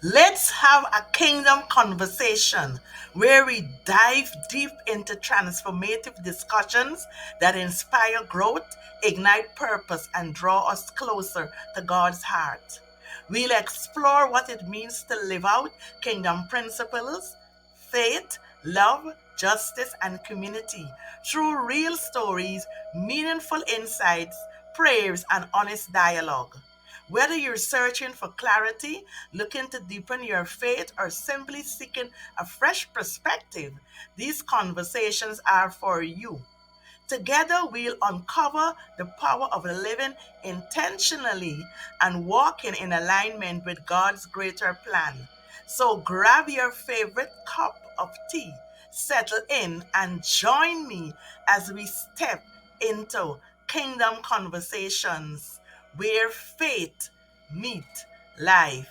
Let's have a kingdom conversation where we dive deep into transformative discussions that inspire growth, ignite purpose, and draw us closer to God's heart. We'll explore what it means to live out kingdom principles, faith, love, justice, and community through real stories, meaningful insights, prayers, and honest dialogue. Whether you're searching for clarity, looking to deepen your faith, or simply seeking a fresh perspective, these conversations are for you. Together, we'll uncover the power of living intentionally and walking in alignment with God's greater plan. So, grab your favorite cup of tea, settle in, and join me as we step into kingdom conversations where faith meets life.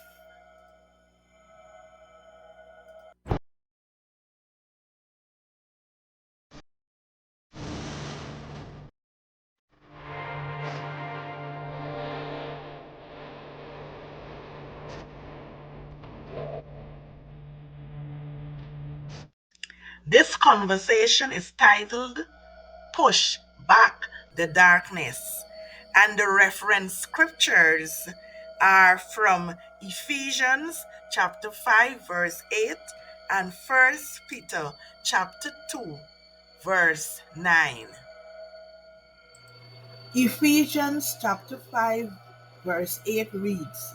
This conversation is titled Push Back the Darkness, and the reference scriptures are from Ephesians chapter 5 verse 8 and First Peter chapter 2 verse 9. Ephesians chapter 5 verse 8 reads,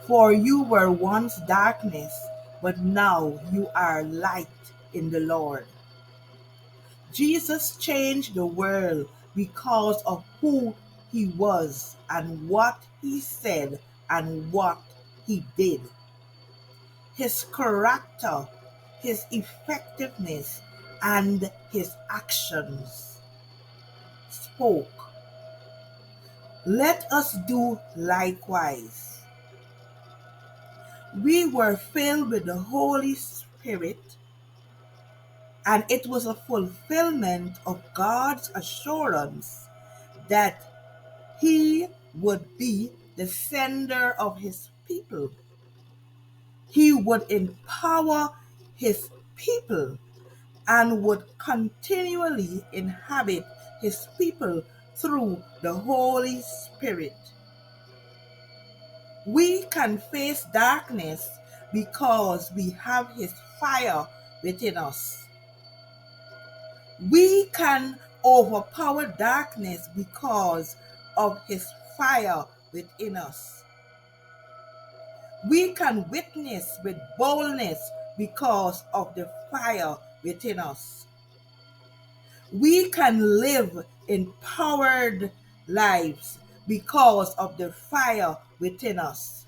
"For you were once darkness, but now you are light in the Lord." Jesus changed the world because of who he was and what he said and what he did. His character, his effectiveness, and his actions spoke. Let us do likewise. We were filled with the Holy Spirit, and it was a fulfillment of God's assurance that he would be the sender of his people. He would empower his people and would continually inhabit his people through the Holy Spirit. We can face darkness because we have his fire within us. We can overpower darkness because of his fire within us. We can witness with boldness because of the fire within us. We can live empowered lives because of the fire within us.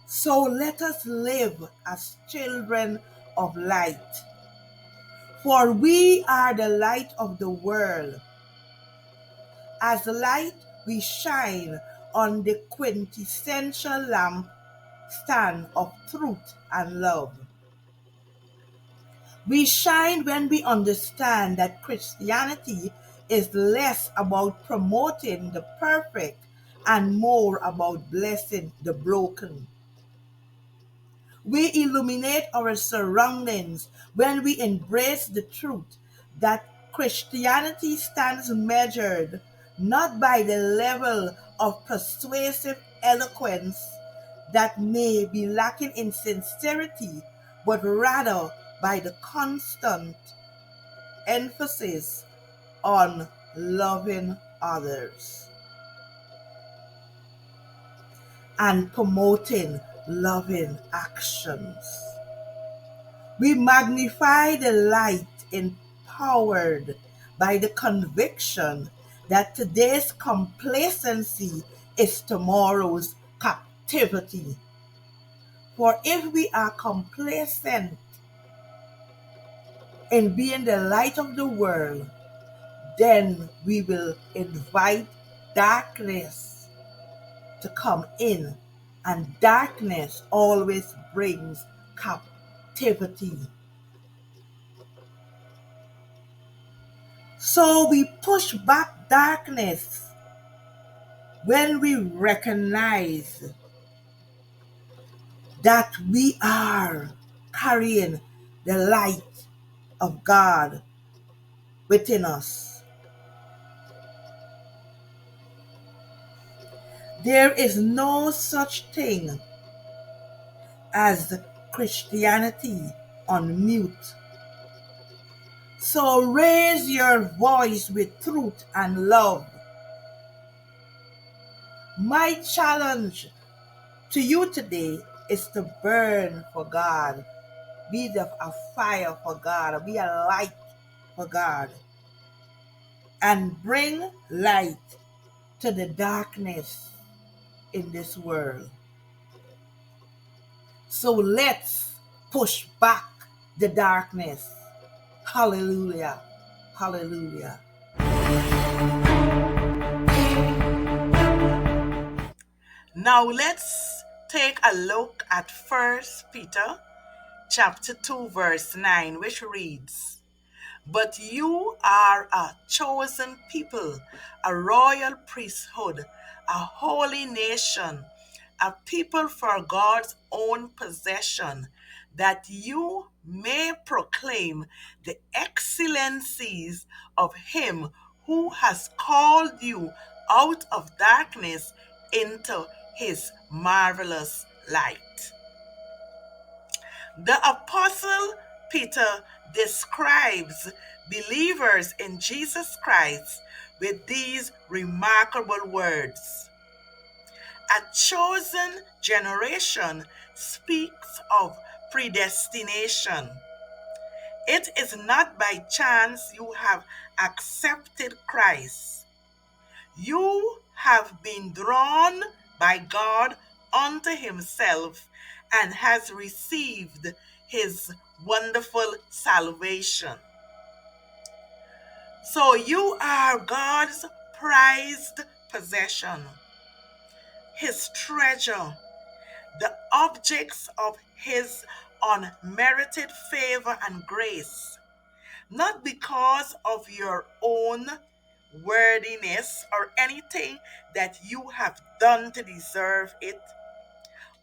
So let us live as children of light. For we are the light of the world. As light, we shine on the quintessential lamp stand of truth and love. We shine when we understand that Christianity is less about promoting the perfect and more about blessing the broken. We illuminate our surroundings when we embrace the truth that Christianity stands measured not by the level of persuasive eloquence that may be lacking in sincerity, but rather by the constant emphasis on loving others and promoting loving actions. We magnify the light empowered by the conviction that today's complacency is tomorrow's captivity. For if we are complacent in being the light of the world, then we will invite darkness to come in, and darkness always brings captivity. So we push back darkness when we recognize that we are carrying the light of God within us. There is no such thing as Christianity on mute. So raise your voice with truth and love. My challenge to you today is to burn for God. A fire for God. Be a light for God. And bring light to the darkness in this world. So let's push back the darkness. Hallelujah. Hallelujah. Now let's take a look at First Peter chapter 2 verse 9, which reads, "But you are a chosen people, a royal priesthood, a holy nation, a people for God's own possession, that you may proclaim the excellencies of him who has called you out of darkness into his marvelous light." The Apostle Peter describes believers in Jesus Christ with these remarkable words. A chosen generation speaks of predestination. It is not by chance you have accepted Christ. You have been drawn by God unto himself and has received his wonderful salvation. So you are God's prized possession, his treasure, the objects of his unmerited favor and grace, not because of your own worthiness or anything that you have done to deserve it.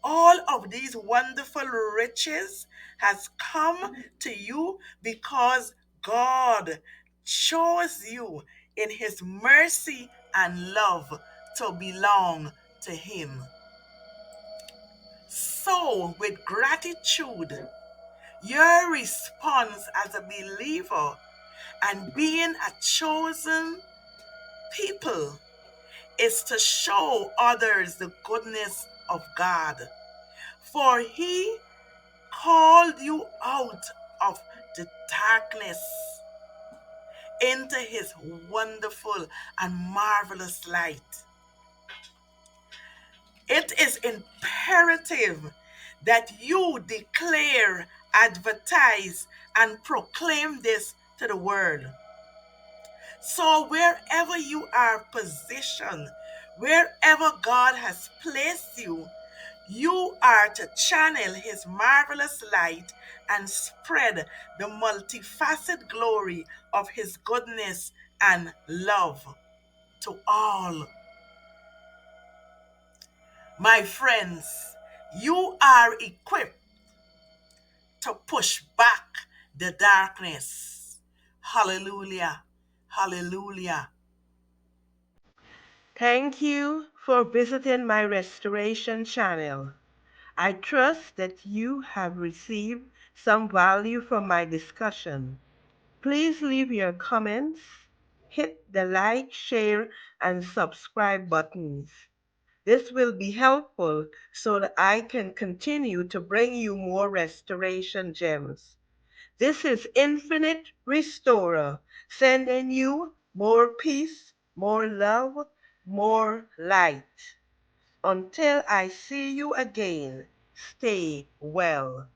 All of these wonderful riches has come to you because God chose you in his mercy and love to belong to him. So, with gratitude, your response as a believer and being a chosen people is to show others the goodness of God. For he called you out of the darkness into his wonderful and marvelous light. It is imperative that you declare, advertise, and proclaim this to the world. So wherever you are positioned, wherever God has placed you, you are to channel his marvelous light and spread the multifaceted glory of his goodness and love to all. My friends, you are equipped to push back the darkness. Hallelujah. Hallelujah. Thank you for visiting my restoration channel. I trust that you have received some value from my discussion. Please leave your comments, hit the like, share, and subscribe buttons. This will be helpful so that I can continue to bring you more restoration gems. This is Infinite Restorer, sending you more peace, more love, more light. Until I see you again, stay well.